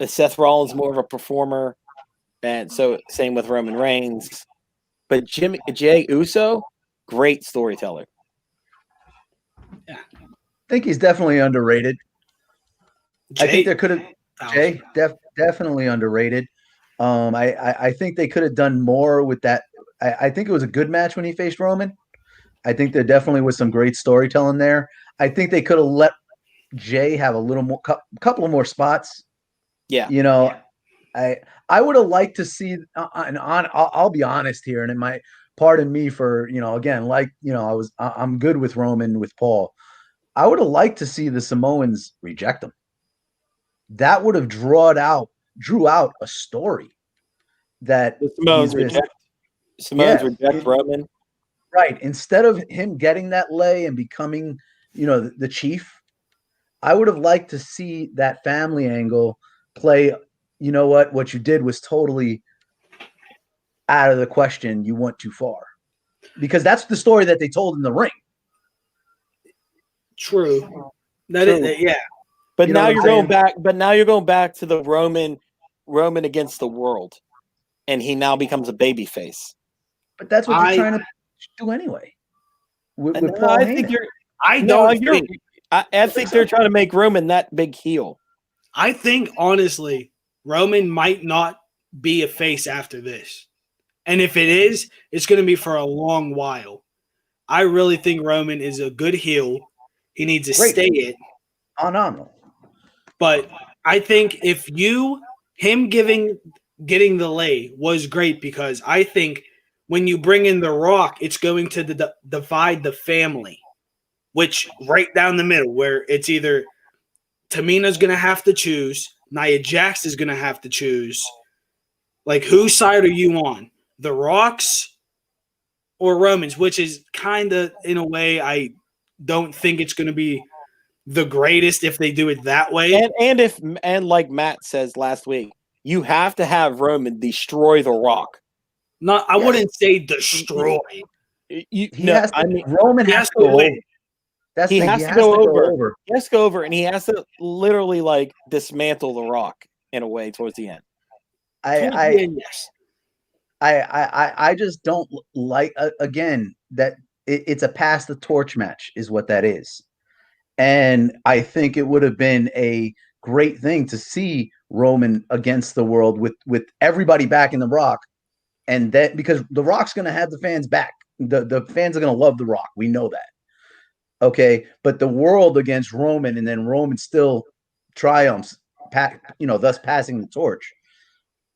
Seth Rollins more of a performer, and so same with Roman Reigns. But Jey Uso, great storyteller. Yeah, I think he's definitely underrated. I think there could have Jey definitely underrated. I think they could have done more with that. I think it was a good match when he faced Roman. I think there definitely was some great storytelling there. I think they could have let Jey have a little more, couple of more spots. Yeah, I would have liked to see. I'll be honest here, and it might pardon me for again, I'm good with Roman with Paul. I would have liked to see the Samoans reject him. That would have drew out a story that the Samoans reject Roman. Right. Instead of him getting that lay and becoming, the chief, I would have liked to see that family angle play. You know what you did was totally out of the question. You went too far, because that's the story that they told in the ring. True. That is, yeah. But now you're going back. But now you're going back to the Roman against the world, and he now becomes a babyface. But that's what you're trying to do anyway. With Paul I Heyman. think they're trying to make Roman that big heel. I think honestly, Roman might not be a face after this, and if it is, it's going to be for a long while. I really think Roman is a good heel. He needs to stay it. Phenomenal. But I think if him getting the lay was great because I think when you bring in The Rock, it's going to divide the family, which right down the middle, where it's either Tamina's going to have to choose, Nia Jax is going to have to choose. Like, whose side are you on? The Rock's or Roman's, which is kind of, in a way, I don't think it's going to be the greatest if they do it that way. And like Matt says last week, you have to have Roman destroy The Rock. I wouldn't say destroy. Roman has to go over. That's he has to go over. He has to go over, and he has to literally like dismantle The Rock in a way towards the end. I just don't like again that it's a pass the torch match is what that is. And I think it would have been a great thing to see Roman against the world with everybody back in The Rock. And that because The Rock's going to have the fans back. The fans are going to love The Rock. We know that. Okay. But the world against Roman, and then Roman still triumphs, thus passing the torch.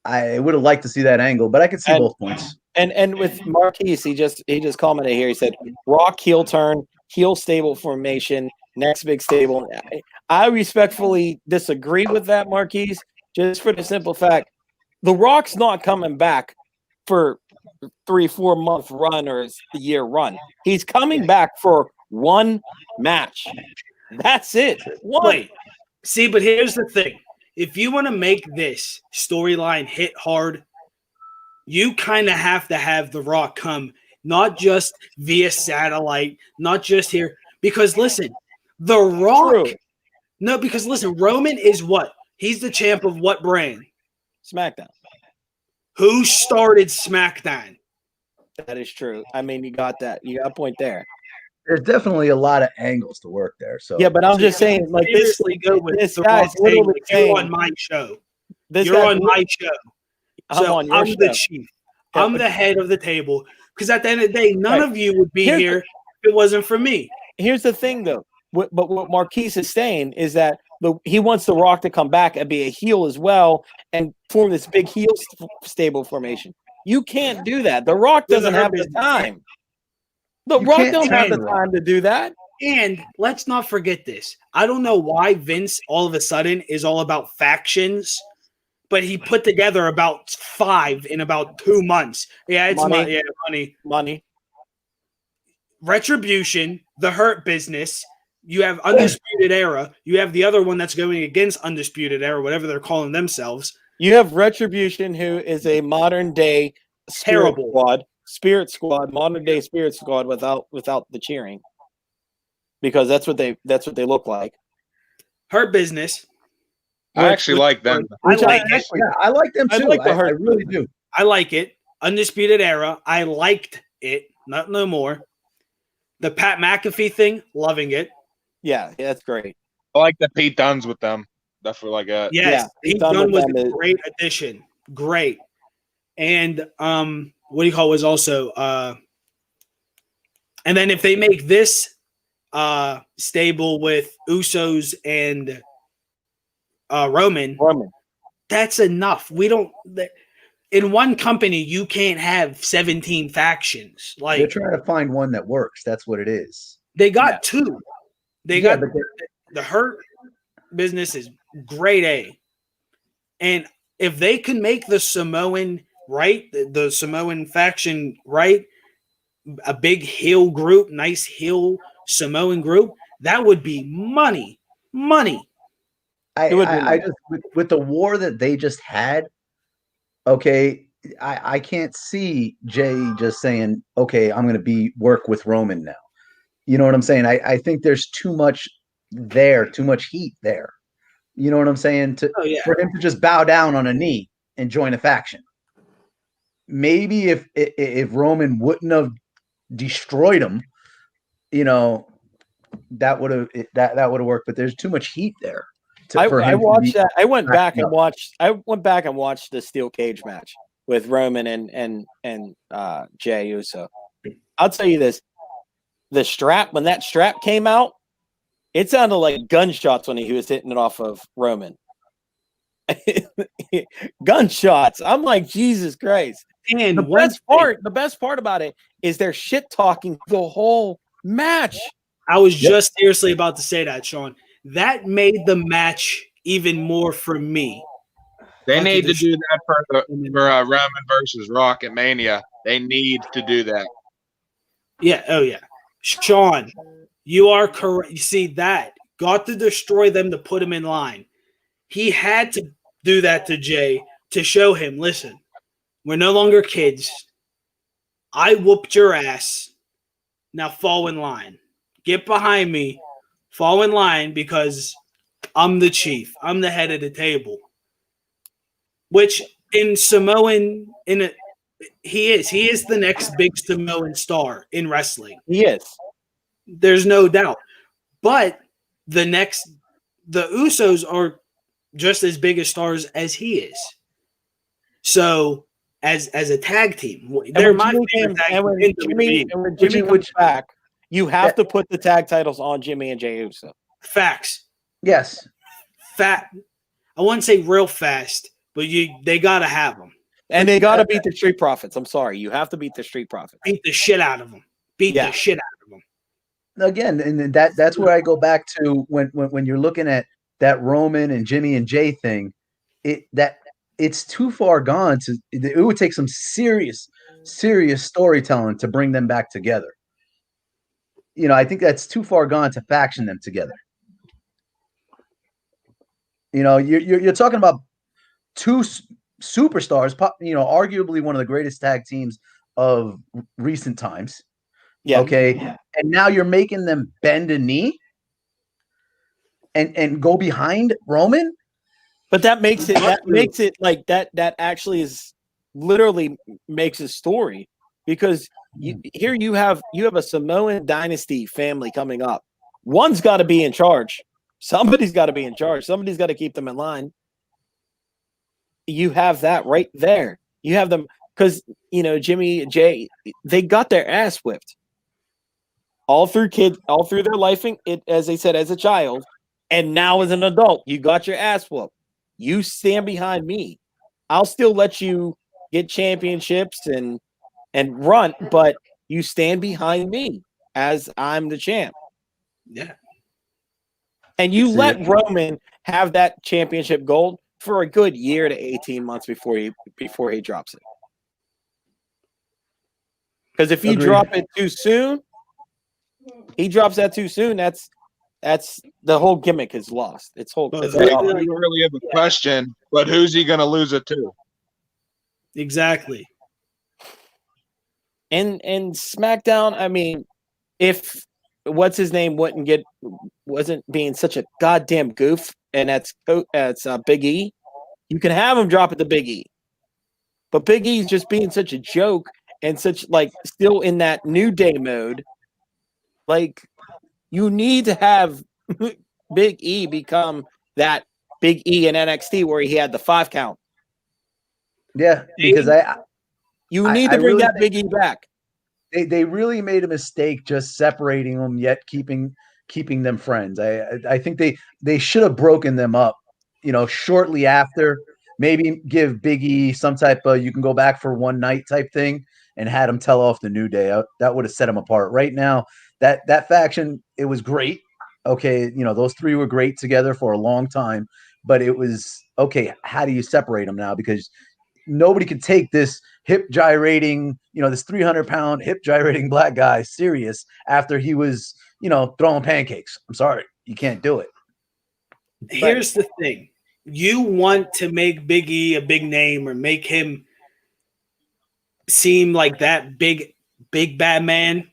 I would have liked to see that angle, but I could see both points. And with Marquise, he just commented here. He said, Rock heel turn, heel stable formation, next big stable. I respectfully disagree with that, Marquise, just for the simple fact The Rock's not coming back for 3-4 month run or a year run. He's coming back for one match. That's it. Wait. See, but here's the thing. If you want to make this storyline hit hard, you kind of have to have The Rock come, not just via satellite, not just here. Because listen, The Rock. True. No, because listen, Roman is what? He's the champ of what brand? SmackDown. Who started SmackDown? That is true. I mean, you got that. You got a point there. There's definitely a lot of angles to work there. So yeah, but I'm just saying, like this guy's literally saying, you're on my show. You're on my show. So I'm the chief. Yeah, I'm the head of the table. Because at the end of the day, none of you would be here if it wasn't for me. Here's the thing, though. But what Marquise is saying is that he wants The Rock to come back and be a heel as well and form this big heel stable formation. You can't do that. The Rock doesn't have the time. The Rock don't have the time to do that. And let's not forget this. I don't know why Vince all of a sudden is all about factions, but he put together about 5 in about 2 months. Yeah, it's money. Retribution, the Hurt Business. You have Undisputed Era. You have the other one that's going against Undisputed Era, whatever they're calling themselves. You have Retribution, who is a modern day Spirit Squad, modern day Spirit Squad without the cheering, because that's what they look like. Hurt Business. I actually like them. I like them too. I really do. I like it. Undisputed Era. I liked it. Not no more. The Pat McAfee thing. Loving it. Yeah, that's great. I like the Pete Dunne's with them. That's what I got. Yes, Pete Dunne was a great addition. Great. And what do you call it was also and then if they make this stable with Usos and Roman, that's enough. We don't in one company you can't have 17 factions. Like they're trying to find one that works. That's what it is. They got 2. They got the Hurt Business is grade A. And if they can make the Samoan the Samoan faction a big heel group, nice heel Samoan group, that would be money. I just with the war that they just had, okay, I can't see Jay just saying, okay, I'm going to work with Roman now. You know what I'm saying? I think there's too much there, too much heat there. You know what I'm saying? For him to just bow down on a knee and join a faction. Maybe if Roman wouldn't have destroyed him, that would have worked. But there's too much heat there. I watched that. I went back and watched the steel cage match with Roman and Jey Uso. I'll tell you this: when that strap came out, it sounded like gunshots when he was hitting it off of Roman. gunshots. I'm like, Jesus Christ. And The best part about it is they're shit talking the whole match. I was just seriously about to say that, Sean. That made the match even more for me. They need to do that for Roman versus Rock at Mania. They need to do that. Yeah. Oh, yeah. Sean, you are correct. You see, that got to destroy them to put him in line. He had to do that to Jay to show him, listen, we're no longer kids. I whooped your ass. Now fall in line. Get behind me. Fall in line because I'm the chief. I'm the head of the table. Which in Samoan, he is the next big Samoan star in wrestling. He is. There's no doubt. But the Usos are just as big as stars as he is. So as a tag team, they're my favorite tag team. And when Jimmy comes back, you have to put the tag titles on Jimmy and Jey Uso. Facts. Yes. I wouldn't say real fast, but they gotta have them. And they gotta beat the Street Profits. I'm sorry, you have to beat the Street Profits. Beat the shit out of them. The shit out of them. Again, and that's where I go back to when you're looking at that Roman and Jimmy and Jay thing. It's too far gone it would take some serious storytelling to bring them back together. I think that's too far gone to faction them together. You're talking about two superstars, arguably one of the greatest tag teams of recent times. Yeah. Okay. Yeah. And now you're making them bend a knee and go behind Roman. But that makes it like that actually is literally makes a story, because here you have a Samoan dynasty family coming up. One's got to be in charge. Somebody's got to be in charge. Somebody's got to keep them in line. You have that right there. You have them because Jimmy and Jay, they got their ass whipped all through their life, as they said, as a child, and now as an adult, you got your ass whooped. You stand behind me. I'll still let you get championships and run, but you stand behind me as I'm the champ. Yeah. And you let Roman have that championship gold for a good year to 18 months before he drops it. Because if you drop it too soon, he drops that too soon. That's the whole gimmick is lost. It's really have a question, but who's he going to lose it to? Exactly. And SmackDown, I mean, if what's his name wasn't being such a goddamn goof, and that's Big E, you can have him drop it to Big E. But Big E's just being such a joke and such still in that New Day mode. You need to have Big E become that Big E in NXT where he had the 5 count. Yeah, because you need to bring that Big E back. They really made a mistake just separating them, yet keeping them friends. I think they should have broken them up, shortly after. Maybe give Big E some type of you can go back for one night type thing, and had him tell off the New Day. That would have set them apart. Right now, that faction, it was great. Okay, those three were great together for a long time, but it was okay. How do you separate them now? Because nobody could take this hip gyrating, this 300-pound hip gyrating black guy serious after he was, throwing pancakes. I'm sorry, you can't do it. Here's the thing. You want to make Big E a big name or make him seem like that big bad man.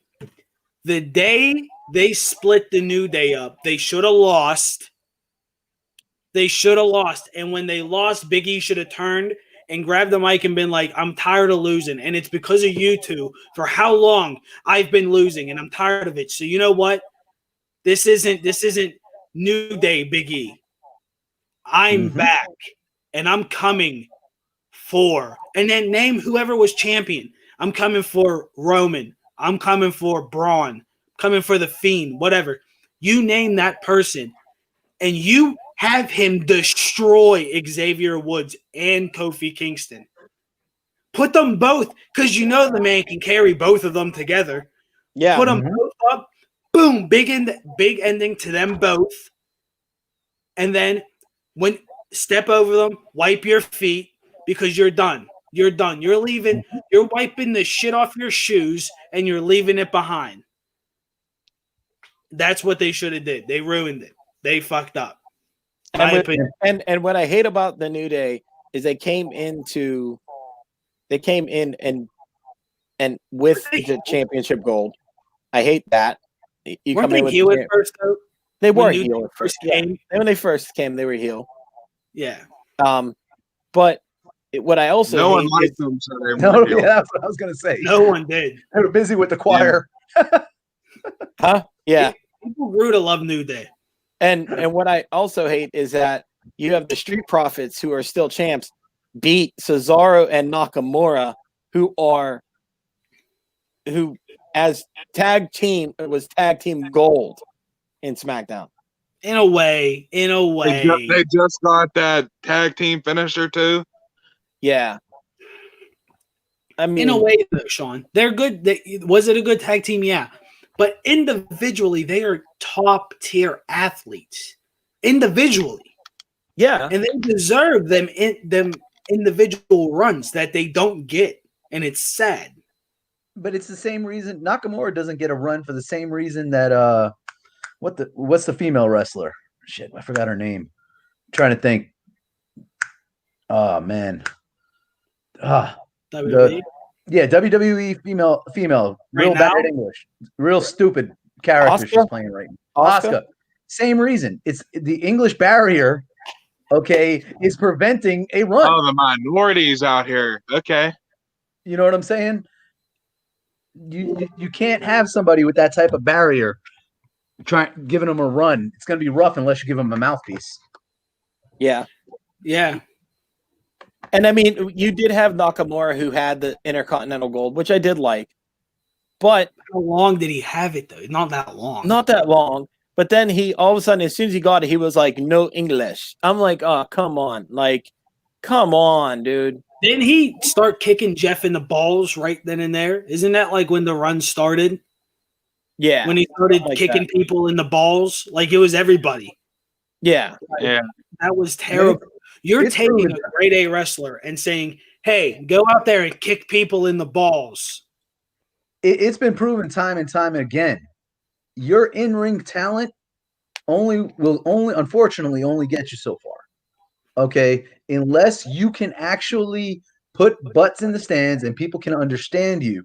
The day they split the New Day up, they should have lost. And when they lost, Big E should have turned and grabbed the mic and been like, I'm tired of losing. And it's because of you two. For how long I've been losing and I'm tired of it. So you know what? This isn't New Day, Big E. I'm back and I'm coming for, and then name whoever was champion. I'm coming for Roman. I'm coming for Braun. I'm coming for the Fiend, whatever. You name that person and you have him destroy Xavier Woods and Kofi Kingston. Put them both, because you know the man can carry both of them together. Yeah. Put them both up. Boom. Big ending to them both. And then when step over them, wipe your feet because you're done. You're done. You're leaving. You're wiping the shit off your shoes and you're leaving it behind. That's what they should have did. They ruined it. They fucked up. And what I hate about the New Day is they came in and with the championship gold. I hate that. You Weren't come in they with heel at first though? They were When heel at first. Came. Yeah. When they first came, they were heel. Yeah. But what I also no one hate liked is, them, so they No, were heel. yeah, that's what I was gonna say. No one did. They were busy with the choir. huh? Yeah. People grew to love New Day. And what I also hate is that you have the Street Profits, who are still champs, beat Cesaro and Nakamura, who as tag team, it was tag team gold in SmackDown. In a way. They just got that tag team finisher too. Yeah. I mean, in a way, though, Sean, they're good. Was it a good tag team? Yeah. But individually, they are top tier athletes. Individually. Yeah. And they deserve them individual runs that they don't get. And it's sad. But it's the same reason Nakamura doesn't get a run for the same reason that what's the female wrestler? Shit, I forgot her name. I'm trying to think. Oh man. WWE? WWE female, real Right now? bad at English, real stupid character she's playing right now. Asuka. Same reason. It's the English barrier, okay, is preventing a run. Oh, the minorities out here. Okay. You know what I'm saying? You can't have somebody with that type of barrier giving them a run. It's going to be rough unless you give them a mouthpiece. Yeah. Yeah. And I mean, you did have Nakamura, who had the Intercontinental Gold, which I did like. But how long did he have it, though? Not that long. Not that long. But then he, all of a sudden, as soon as he got it, he was like, no English. I'm like, oh, come on. Like, come on, dude. Didn't he start kicking Jeff in the balls right then and there? Isn't that like when the run started? Yeah. When he started kicking people in the balls? Like it was everybody. Yeah. Yeah. That was terrible. You're taking a grade A wrestler and saying, hey, go out there and kick people in the balls. It's been proven time and time again. Your in-ring talent unfortunately only get you so far. Okay, unless you can actually put butts in the stands and people can understand you,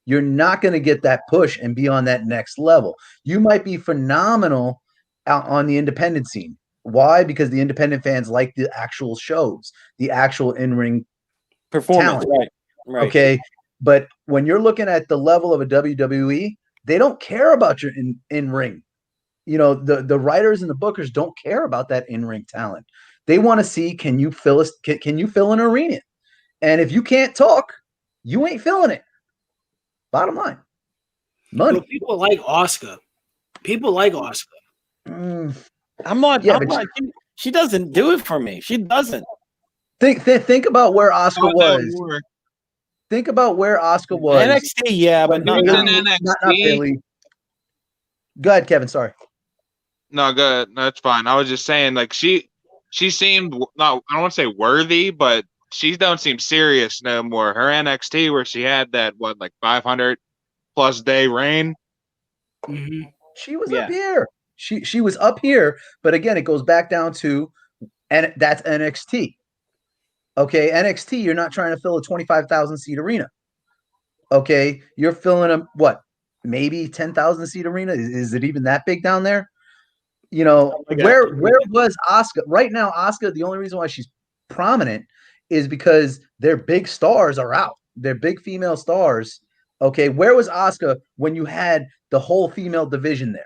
you're not going to get that push and be on that next level. You might be phenomenal out on the independent scene. Why? Because the independent fans like the actual shows, the actual in-ring performance. Talent. Right. Okay, but when you're looking at the level of a WWE, they don't care about your in-ring. You know, the writers and the bookers don't care about that in-ring talent. They want to see, can you fill an arena? And if you can't talk, you ain't filling it. Bottom line. Money. But people like Asuka. I'm not. She doesn't do it for me. She doesn't. Think about where Asuka was. Think about where Asuka was. NXT, yeah, but not really. Go ahead, Kevin. Sorry. No, good. No, that's fine. I was just saying, like she seemed not. I don't want to say worthy, but she don't seem serious no more. Her NXT, where she had that 500+ day reign. Mm-hmm. She was up here. She was up here, but again, it goes back down to, and that's NXT. Okay, NXT, you're not trying to fill a 25,000 seat arena. Okay, you're filling maybe 10,000 seat arena. Is it even that big down there? You know, where was Asuka? Right now, Asuka, the only reason why she's prominent is because their big stars are out. Their big female stars. Okay, where was Asuka when you had the whole female division there?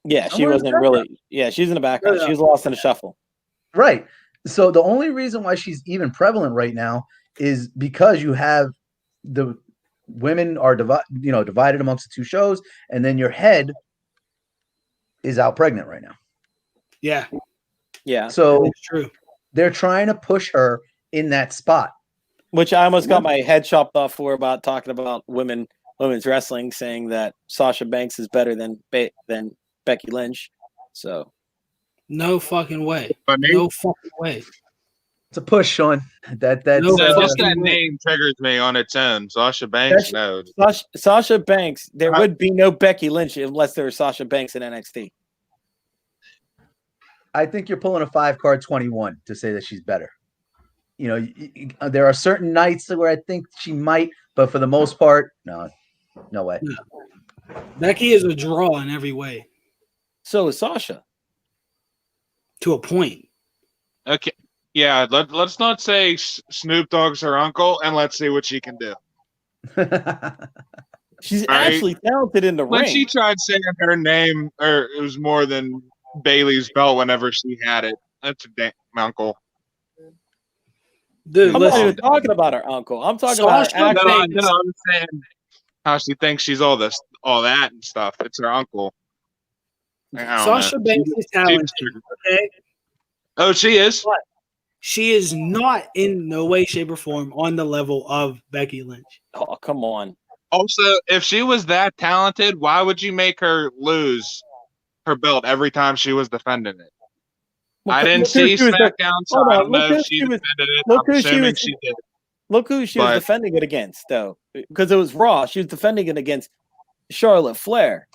Yeah, she wasn't really. Yeah, she's in the background. She was lost in the shuffle. Right. So the only reason why she's even prevalent right now is because you have the women are divided amongst the two shows, and then your head is out pregnant right now. Yeah, Yeah. So that's true. they're trying to push her in that spot. Which I almost got my head chopped off for about talking about women's wrestling, saying that Sasha Banks is better than Becky Lynch. So No fucking way. But maybe, No fucking way. It's a push, Sean. That's No, just fucking that way. name triggers me on its own. Sasha Banks, no. Sasha Banks, there would be no Becky Lynch unless there was Sasha Banks in NXT. I think you're pulling a 5-card 21 to say that she's better. You know, there are certain nights where I think she might, but for the most part, no way. Becky is a draw in every way, So is Sasha. to a point. Okay. Yeah, let's not say Snoop Dogg's her uncle, and let's see what she can do. She's Right. actually talented in the When ring. she tried saying her name, or it was more than Bailey's belt whenever she had it. That's a damn uncle. Dude, I'm not even listen. talking about her uncle. I'm talking about Sasha her No, actual. Banks- I'm saying how she thinks she's all that and stuff. It's her uncle. I don't Sasha know. Banks is talented. Okay, Oh, she is. she is not in no way, shape, or form on the level of Becky Lynch. Oh, come on. Also, if she was that talented, why would you make her lose her belt every time she was defending it? I didn't see SmackDown, so hold I on, don't know look if she who she was- defended it. look I'm who she assuming was- she did. Look who she was But- defending it against, though, because it was Raw. She was defending it against Charlotte Flair.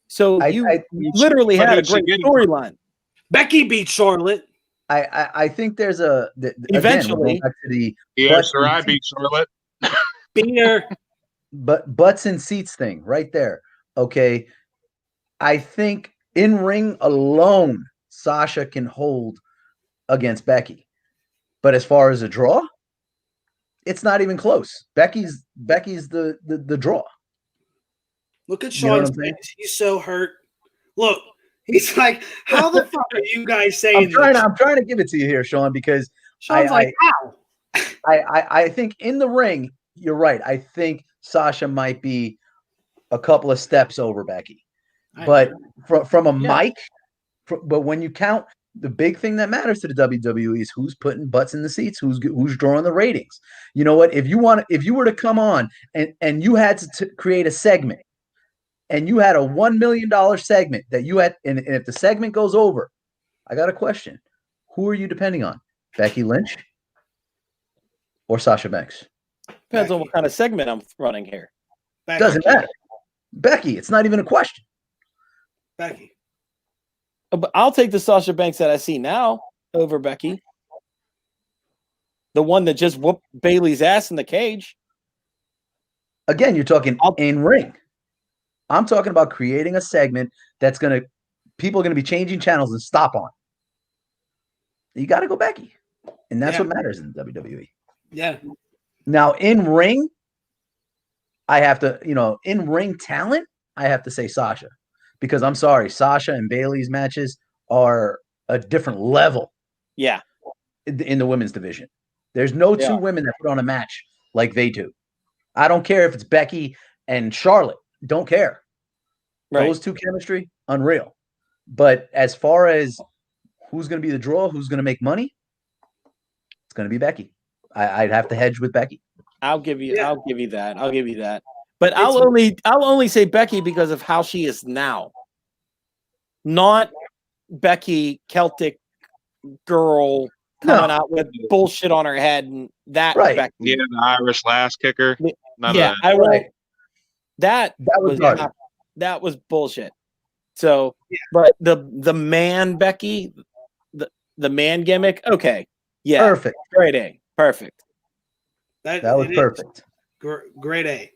So I- you I- literally but had a who'd she great get it from? storyline. Becky beat Charlotte. I think there's a Eventually. again, we're going back to the Yeah, butts and Sarai beat seats, Charlotte. Beat her. butts and seats thing right there. Okay, I think in ring alone, Sasha can hold against Becky, but as far as a draw, it's not even close. Becky's the draw. Look at You know what Sean's I'm saying? face. He's so hurt. Look, he's like, how the fuck are you guys saying I'm trying this? to give it to you here, Sean, because Sean's like, how? I think in the ring, you're right. I think Sasha might be a couple of steps over Becky, but from a mic, but when you count, the big thing that matters to the WWE is who's putting butts in the seats, who's drawing the ratings. You know what? If you were to come on and you had to create a segment, and you had a $1 million segment that you had, and if the segment goes over, I got a question: who are you depending on, Becky Lynch or Sasha Banks? Depends on what kind of segment I'm running here. Becky. Doesn't matter. Becky, it's not even a question. Becky. But I'll take the Sasha Banks that I see now over Becky. The one that just whooped Bailey's ass in the cage. Again, you're talking in ring. I'm talking about creating a segment that's people are gonna be changing channels and stop on. You got to go Becky, and that's what matters in WWE. Yeah. Now in ring, I have to, in ring talent, I have to say Sasha, because I'm sorry, Sasha and Bailey's matches are a different level. Yeah. In the women's division, there's no two women that put on a match like they do. I don't care if it's Becky and Charlotte. Don't care. Right. Those two chemistry, unreal. But as far as who's going to be the draw, who's going to make money, it's going to be Becky. I'd have to hedge with Becky. I'll give you that. But I'll only say Becky because of how she is now. Not Becky Celtic girl coming out with bullshit on her head and that Becky. Yeah, the Irish last kicker. That was bullshit. So, but the man Becky, the man gimmick, okay, yeah, perfect, grade A, perfect. That was perfect, grade A.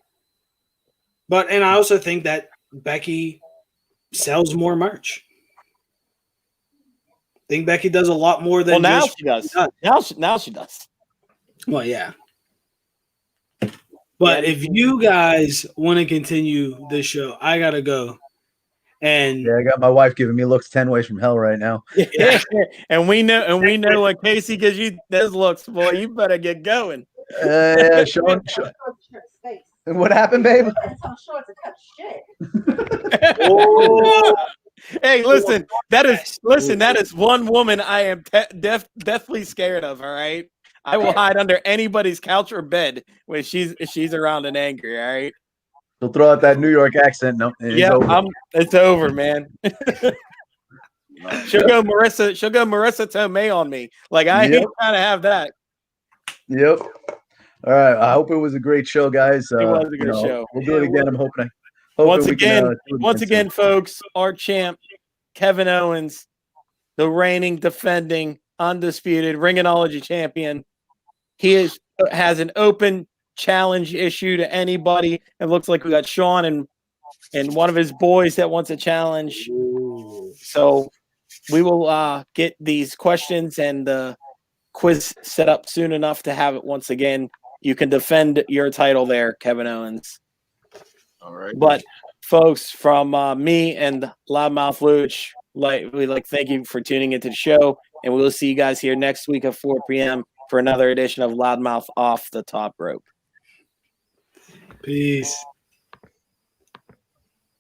And I also think that Becky sells more merch. I think Becky does a lot more than now just she does. Now she does. Well, yeah. But if you guys want to continue this show, I gotta go. And I got my wife giving me looks 10 ways from hell right now. Yeah. and we know when Casey gives you those looks, boy, you better get going. Sean. What happened, babe? I'm sure it's a cut shit. oh, Hey, listen, that is one woman I am deathly scared of. All right, I will hide under anybody's couch or bed when she's around and angry. All right. He'll throw out that New York accent. No, it's Yeah, over. it's over, man. She'll go Marissa Tomei on me. Like I Yep. kind of have that. Yep. All right. I hope it was a great show, guys. It was a good show. We'll do it again. I'm hoping. Once we again, can, once again, folks, our champ Kevin Owens, the reigning, defending, undisputed Ringology champion. He has an open challenge issue to anybody. It looks like we got Sean and one of his boys that wants a challenge. Ooh. So we will get these questions and the quiz set up soon enough to have it once again. You can defend your title there, Kevin Owens. All right. But folks, from me and Loudmouth Luch, we thank you for tuning into the show, and we will see you guys here next week at 4 p.m. for another edition of Loudmouth Off the Top Rope. Peace.